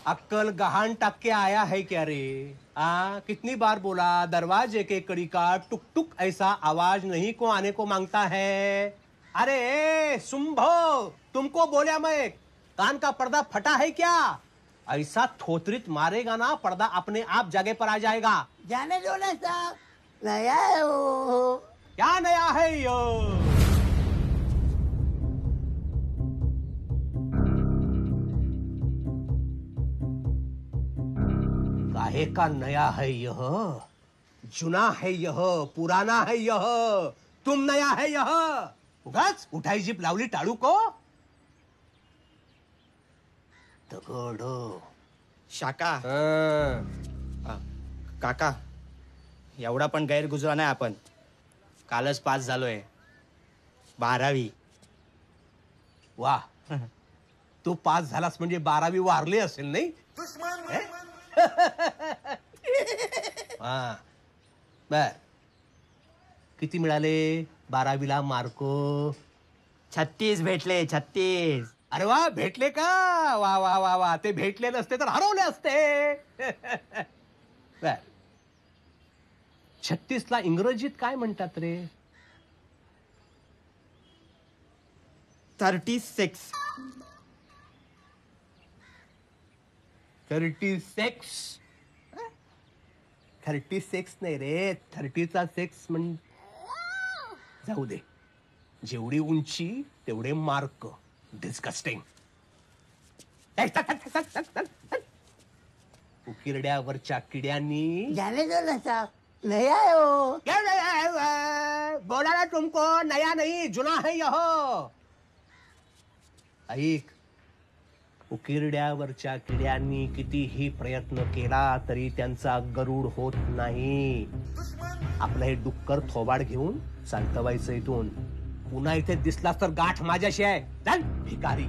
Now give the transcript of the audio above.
अक्कल गहान टक्के आया है क्या रे? कितनी बार बोला दरवाजे के कड़ी का टुक टुक ऐसा आवाज नहीं को आने को मांगता है। अरे सुंभो, तुमको बोला मैं, कान का पर्दा फटा है क्या? ऐसा थोतरित मारेगा ना पर्दा अपने आप जगह पर आ जाएगा। जाने दो ना साहब, नया है वो। क्या नया है यो? काहे का नया है यह? जुना है यह, पुराना है यह, तुम नया है यह। उगाच उठाई जीप लावली टाळू को दगड। शाका काका, एवढा पण गैरगुजरा नाही आपण. कालच पास झालोय 12वी. वा, तू पास झालास म्हणजे 12वी वारली असेल नाही? बर, किती मिळाले 12वीला मार्क? 36 भेटले. 36. अरे वा, भेटले का? वा वा वा वा, ते भेटले नसते तर हरवले असते. बर, 36ला इंग्रजीत काय म्हणतात रे? 36. 36. 36 नाही रे, 30चा 6 म्हण. जाऊ दे, जेवढी उंची तेवढे मार्क. डिस्कस्टिंग. उकिरड्यावरच्या किड्यांनी. जाने दो ना साहब, नया है वो. क्या नया है? बोला ना तुमको नया नहीं जुना है यह. ऐक, उकिरड्यावरच्या किड्यांनी कितीही प्रयत्न केला तरी त्यांचा गरुड होत नाही. आपलं हे डुक्कर थोबाड घेऊन चालतवायचं इथून. पुन्हा इथे दिसलास तर गाठ माझ्याशी आहे. चल भिकारी.